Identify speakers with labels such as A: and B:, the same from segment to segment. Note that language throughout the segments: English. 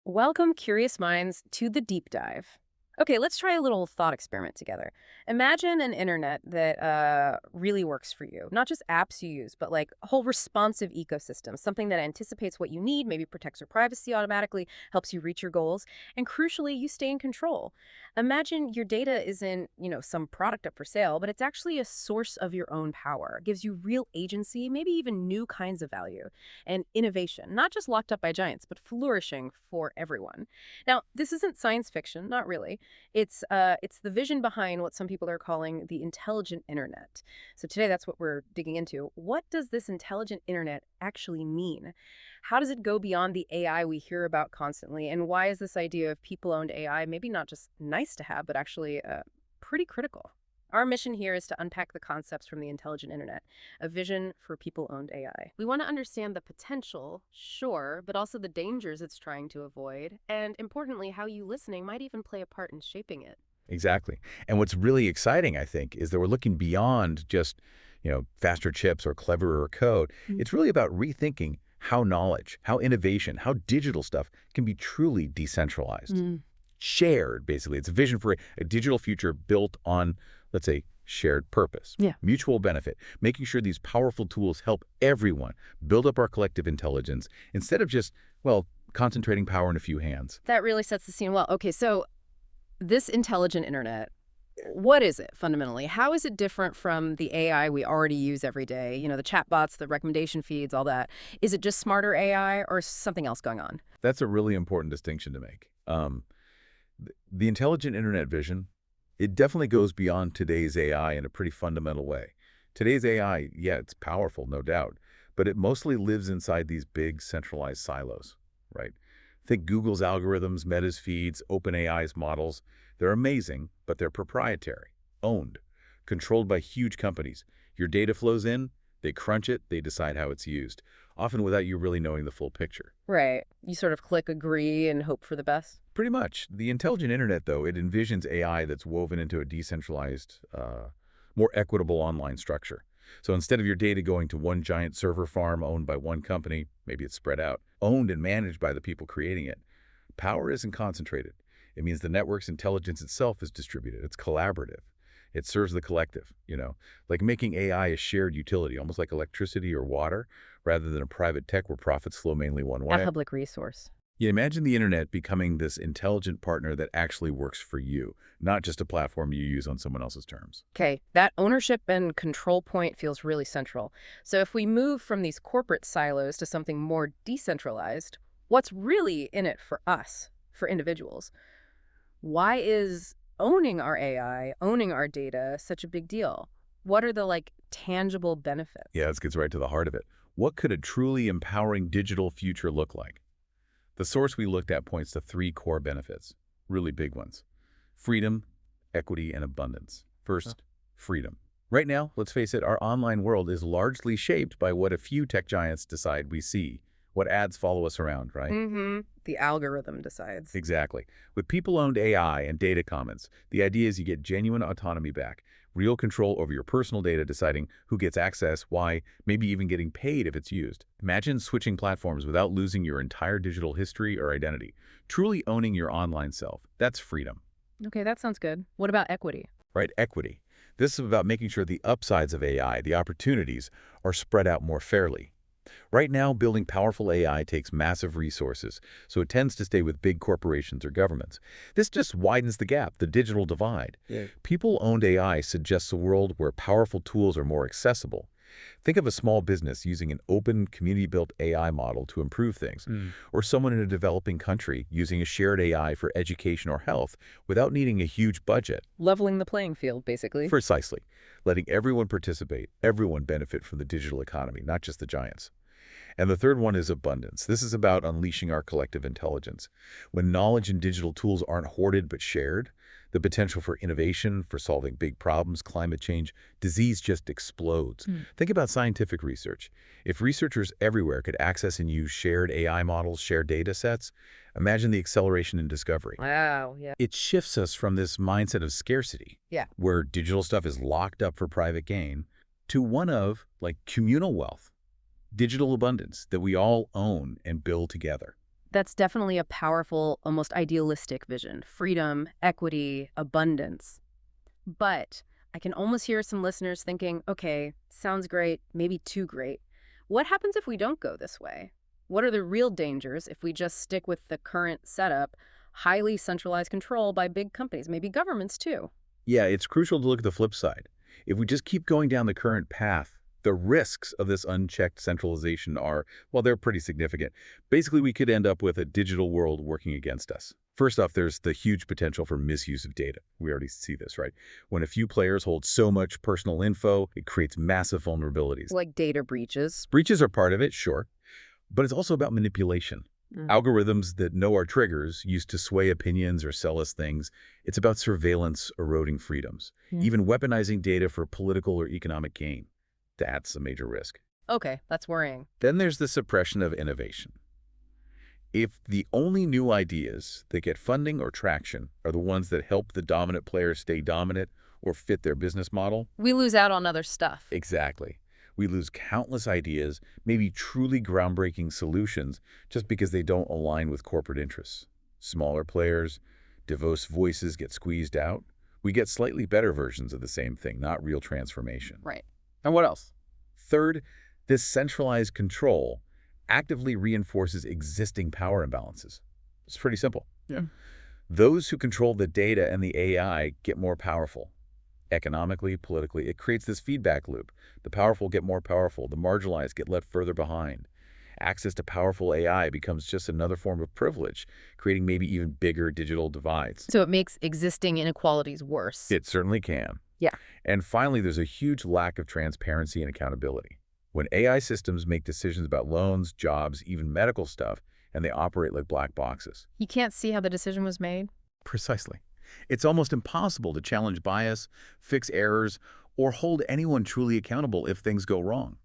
A: Welcome, curious minds, to the deep dive. Okay, let's try a little thought experiment together. Imagine an internet that really works for you. Not just apps you use, but like a whole responsive ecosystem, something that anticipates what you need, maybe protects your privacy automatically, helps you reach your goals, and crucially, you stay in control. Imagine your data isn't, some product up for sale, but it's actually a source of your own power. It gives you real agency, maybe even new kinds of value and innovation, not just locked up by giants, but flourishing for everyone. Now, this isn't science fiction, not really. It's the vision behind what some people are calling the intelligent internet. So today that's what we're digging into. What does this intelligent internet actually mean? How does it go beyond the AI we hear about constantly? And why is this idea of people-owned AI maybe not just nice to have, but actually pretty critical? Our mission here is to unpack the concepts from the intelligent internet, a vision for people-owned AI. We want to understand the potential, sure, but also the dangers it's trying to avoid, and importantly, how you listening might even play a part in shaping it.
B: Exactly. And what's really exciting, I think, is that we're looking beyond just, faster chips or cleverer code.
A: Mm.
B: It's really about rethinking how knowledge, how innovation, how digital stuff can be truly decentralized.
A: Mm.
B: Shared, basically. It's a vision for a digital future built on, let's say, shared purpose,
A: Yeah.
B: mutual benefit, making sure these powerful tools help everyone build up our collective intelligence instead of just, well, concentrating power in a few hands.
A: That really sets the scene well. Okay, so this intelligent internet, what is it fundamentally? How is it different from the AI we already use every day? The chatbots, the recommendation feeds, all that. Is it just smarter AI or something else going on?
B: That's a really important distinction to make. The intelligent internet vision, it definitely goes beyond today's AI in a pretty fundamental way. Today's AI, yeah, it's powerful, no doubt, but it mostly lives inside these big centralized silos, right? Think Google's algorithms, Meta's feeds, OpenAI's models. They're amazing, but they're proprietary, owned, controlled by huge companies. Your data flows in, they crunch it, they decide how it's used, often without you really knowing the full picture.
A: Right. You sort of click agree and hope for the best.
B: Pretty much. The intelligent internet, though, it envisions AI that's woven into a decentralized, more equitable online structure. So instead of your data going to one giant server farm owned by one company, maybe it's spread out, owned and managed by the people creating it, power isn't concentrated. It means the network's intelligence itself is distributed. It's collaborative. It serves the collective, like making AI a shared utility, almost like electricity or water, rather than a private tech where profits flow mainly one
A: A
B: way.
A: public resource.
B: You imagine the internet becoming this intelligent partner that actually works for you, not just a platform you use on someone else's terms.
A: Okay, that ownership and control point feels really central. So if we move from these corporate silos to something more decentralized, what's really in it for us, for individuals? Why is owning our AI, owning our data such a big deal? What are the tangible benefits?
B: Yeah, this gets right to the heart of it. What could a truly empowering digital future look like? The source we looked at points to three core benefits, really big ones: freedom, equity, and abundance. First, freedom. Right now, let's face it, our online world is largely shaped by what a few tech giants decide we see, what ads follow us around, right?
A: Mm-hmm. The algorithm decides.
B: Exactly. With people-owned AI and data commons, the idea is you get genuine autonomy back, real control over your personal data, deciding who gets access, why, maybe even getting paid if it's used. Imagine switching platforms without losing your entire digital history or identity, truly owning your online self. That's freedom,
A: Okay, that sounds good. What about equity?
B: right? Equity. This is about making sure the upsides of AI, the opportunities, are spread out more fairly. Right now, building powerful AI takes massive resources, so it tends to stay with big corporations or governments. This just widens the gap, the digital divide.
A: Yeah.
B: People-owned AI suggests a world where powerful tools are more accessible. Think of a small business using an open, community-built AI model to improve things, or someone in a developing country using a shared AI for education or health without needing a huge budget.
A: Leveling the playing field, basically.
B: Precisely. Letting everyone participate, everyone benefit from the digital economy, not just the giants. And the third one is abundance. This is about unleashing our collective intelligence. When knowledge and digital tools aren't hoarded but shared, the potential for innovation, for solving big problems, climate change, disease just explodes. Think about scientific research. If researchers everywhere could access and use shared AI models, shared data sets, imagine the acceleration in discovery.
A: Wow, yeah.
B: It shifts us from this mindset of scarcity,
A: Yeah.
B: where digital stuff is locked up for private gain, to one of, communal wealth, digital abundance that we all own and build together.
A: That's definitely a powerful, almost idealistic vision. Freedom, equity, abundance. But I can almost hear some listeners thinking, okay, sounds great, maybe too great. What happens if we don't go this way? What are the real dangers if we just stick with the current setup, highly centralized control by big companies, maybe governments too?
B: Yeah, it's crucial to look at the flip side. If we just keep going down the current path, the risks of this unchecked centralization are, well, they're pretty significant. Basically, we could end up with a digital world working against us. First off, there's the huge potential for misuse of data. We already see this, right? When a few players hold so much personal info, it creates massive vulnerabilities.
A: Like data breaches.
B: Breaches are part of it, sure, but it's also about manipulation. Algorithms that know our triggers used to sway opinions or sell us things. It's about surveillance eroding freedoms, even weaponizing data for political or economic gain. That's a major risk.
A: Okay, that's worrying.
B: Then there's the suppression of innovation. If the only new ideas that get funding or traction are the ones that help the dominant players stay dominant or fit their business model,
A: We lose out on other stuff.
B: exactly. We lose countless ideas, maybe truly groundbreaking solutions, just because they don't align with corporate interests. Smaller players, diverse voices get squeezed out. We get slightly better versions of the same thing, not real transformation.
A: Right.
C: And what else?
B: Third, this centralized control actively reinforces existing power imbalances. It's pretty simple.
C: Yeah.
B: Those who control the data and the AI get more powerful. Economically, politically, it creates this feedback loop. The powerful get more powerful, the marginalized get left further behind. Access to powerful AI becomes just another form of privilege, creating maybe even bigger digital divides.
A: So it makes existing inequalities worse.
B: It certainly can.
A: Yeah.
B: And finally, there's a huge lack of transparency and accountability. When AI systems make decisions about loans, jobs, even medical stuff, and they operate like black boxes.
A: You can't see how the decision was made.
B: Precisely. It's almost impossible to challenge bias, fix errors, or hold anyone truly accountable if things go wrong.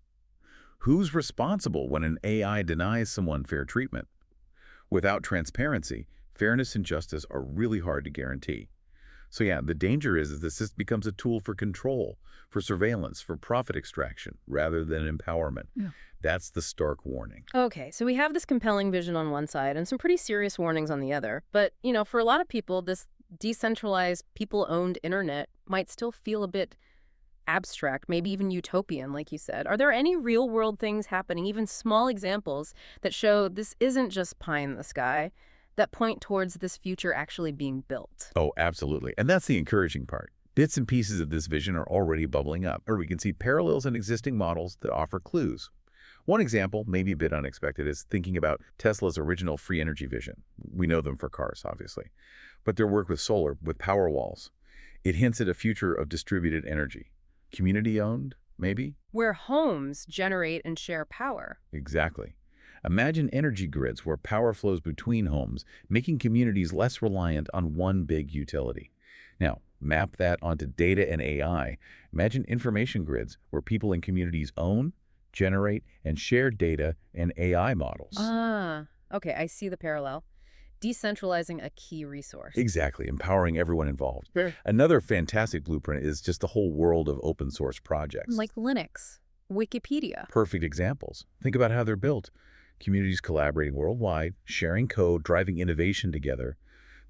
B: Who's responsible when an AI denies someone fair treatment? Without transparency, fairness and justice are really hard to guarantee. So yeah, the danger is that this becomes a tool for control, for surveillance, for profit extraction, rather than empowerment.
C: Yeah.
B: That's the stark warning.
A: Okay, so we have this compelling vision on one side and some pretty serious warnings on the other. But, for a lot of people, this decentralized, people-owned internet might still feel a bit abstract, maybe even utopian, like you said. Are there any real-world things happening, even small examples, that show this isn't just pie in the sky, that point towards this future actually being built?
B: Oh, absolutely. And that's the encouraging part. Bits and pieces of this vision are already bubbling up, or we can see parallels in existing models that offer clues. One example, maybe a bit unexpected, is thinking about Tesla's original free energy vision. We know them for cars, obviously. But their work with solar, with power walls, it hints at a future of distributed energy. Community-owned, maybe?
A: Where homes generate and share power.
B: Exactly. Imagine energy grids where power flows between homes, making communities less reliant on one big utility. Now, map that onto data and AI. Imagine information grids where people in communities own, generate, and share data and AI models.
A: Okay, I see the parallel. Decentralizing a key resource.
B: Exactly, empowering everyone involved.
C: Sure.
B: Another fantastic blueprint is just the whole world of open source projects.
A: Like Linux, Wikipedia.
B: Perfect examples. Think about how they're built. Communities collaborating worldwide, sharing code, driving innovation together.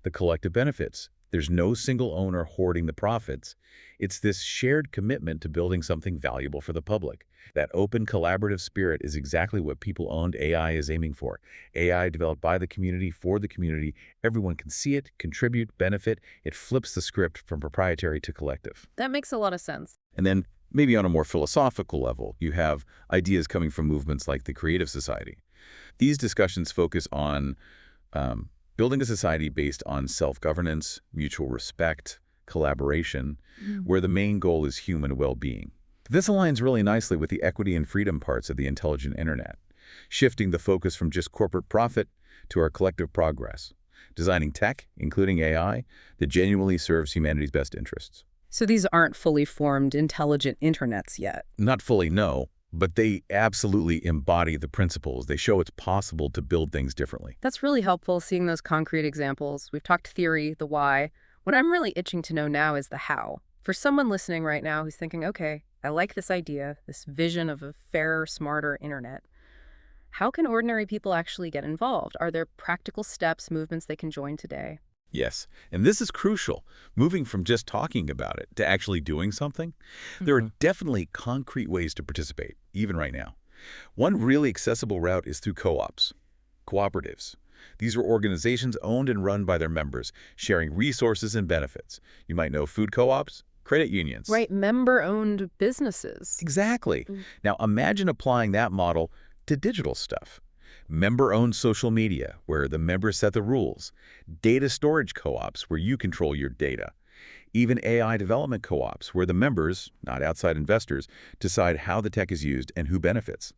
B: The collective benefits. There's no single owner hoarding the profits. It's this shared commitment to building something valuable for the public. That open, collaborative spirit is exactly what people-owned AI is aiming for. AI developed by the community, for the community. Everyone can see it, contribute, benefit. It flips the script from proprietary to collective.
A: That makes a lot of sense.
B: And then, maybe on a more philosophical level, you have ideas coming from movements like the Creative Society. These discussions focus on building a society based on self-governance, mutual respect, collaboration, where the main goal is human well-being. This aligns really nicely with the equity and freedom parts of the intelligent internet, shifting the focus from just corporate profit to our collective progress, designing tech, including AI, that genuinely serves humanity's best interests.
A: So these aren't fully formed intelligent internets yet.
B: Not fully, no, but they absolutely embody the principles. They show it's possible to build things differently.
A: That's really helpful, seeing those concrete examples. We've talked theory, the why. What I'm really itching to know now is the how. For someone listening right now who's thinking, okay, I like this idea, this vision of a fairer, smarter internet. How can ordinary people actually get involved? Are there practical steps, movements they can join today?
B: Yes, and this is crucial. Moving from just talking about it to actually doing something, there
A: Hmm.
B: are definitely concrete ways to participate, even right now. One really accessible route is through co-ops, cooperatives. These are organizations owned and run by their members, sharing resources and benefits. You might know food co-ops, credit unions.
A: Right, member-owned businesses.
B: Exactly.
A: Mm.
B: Now imagine applying that model to digital stuff. Member-owned social media, where the members set the rules. Data storage co-ops, where you control your data. Even AI development co-ops, where the members, not outside investors, decide how the tech is used and who benefits.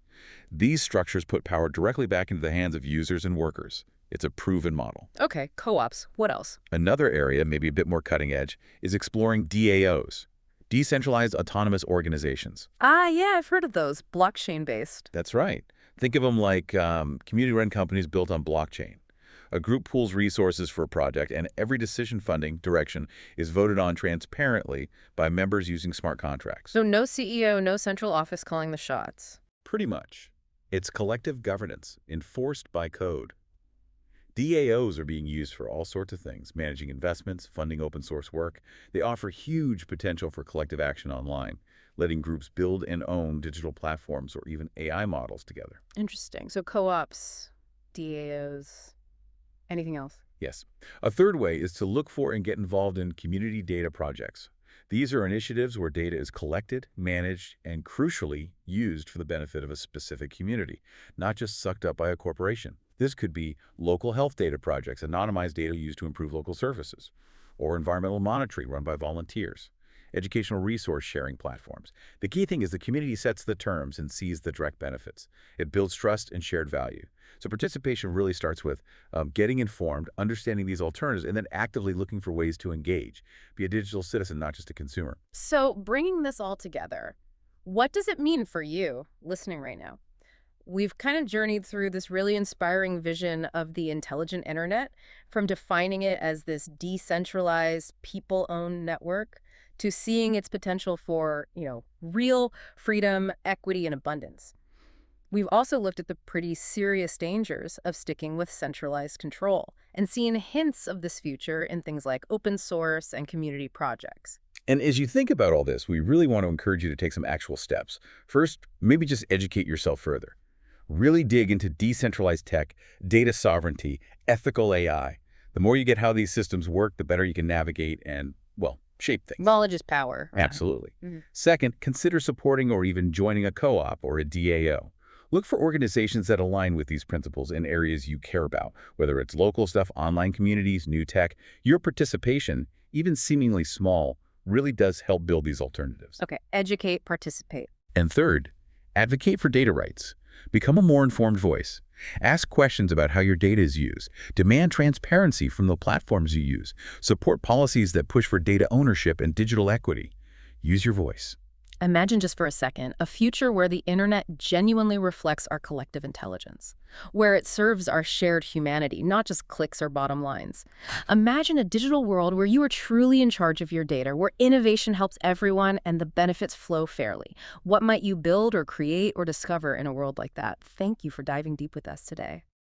B: These structures put power directly back into the hands of users and workers. It's a proven model.
A: Okay, co-ops. What else?
B: Another area, maybe a bit more cutting edge, is exploring DAOs, decentralized autonomous organizations.
A: Ah, yeah, I've heard of those. Blockchain-based.
B: That's right. Think of them like community-run companies built on blockchain. A group pools resources for a project, and every decision funding direction is voted on transparently by members using smart contracts.
A: So no CEO, no central office calling the shots.
B: Pretty much. It's collective governance, enforced by code. DAOs are being used for all sorts of things, managing investments, funding open source work. They offer huge potential for collective action online, letting groups build and own digital platforms or even AI models together.
A: Interesting. So co-ops, DAOs, anything else?
B: Yes. A third way is to look for and get involved in community data projects. These are initiatives where data is collected, managed, and crucially used for the benefit of a specific community, not just sucked up by a corporation. This could be local health data projects, anonymized data used to improve local services, or environmental monitoring run by volunteers, educational resource sharing platforms. The key thing is the community sets the terms and sees the direct benefits. It builds trust and shared value. So participation really starts with getting informed, understanding these alternatives, and then actively looking for ways to engage. Be a digital citizen, not just a consumer.
A: So bringing this all together, what does it mean for you listening right now? We've kind of journeyed through this really inspiring vision of the intelligent internet, from defining it as this decentralized, people-owned network to seeing its potential for, real freedom, equity, and abundance. We've also looked at the pretty serious dangers of sticking with centralized control and seen hints of this future in things like open source and community projects.
B: And as you think about all this, we really want to encourage you to take some actual steps. First, maybe just educate yourself further. Really dig into decentralized tech, data sovereignty, ethical AI. The more you get how these systems work, the better you can navigate and, well, shape things.
A: Knowledge is power. Right?
B: Absolutely.
A: Mhm.
B: Second, consider supporting or even joining a co-op or a DAO. Look for organizations that align with these principles in areas you care about, whether it's local stuff, online communities, new tech. Your participation, even seemingly small, really does help build these alternatives.
A: Okay, educate, participate.
B: And third, advocate for data rights. Become a more informed voice. Ask questions about how your data is used. Demand transparency from the platforms you use. Support policies that push for data ownership and digital equity. Use your voice.
A: Imagine just for a second a future where the internet genuinely reflects our collective intelligence, where it serves our shared humanity, not just clicks or bottom lines. Imagine a digital world where you are truly in charge of your data, where innovation helps everyone and the benefits flow fairly. What might you build or create or discover in a world like that? Thank you for diving deep with us today.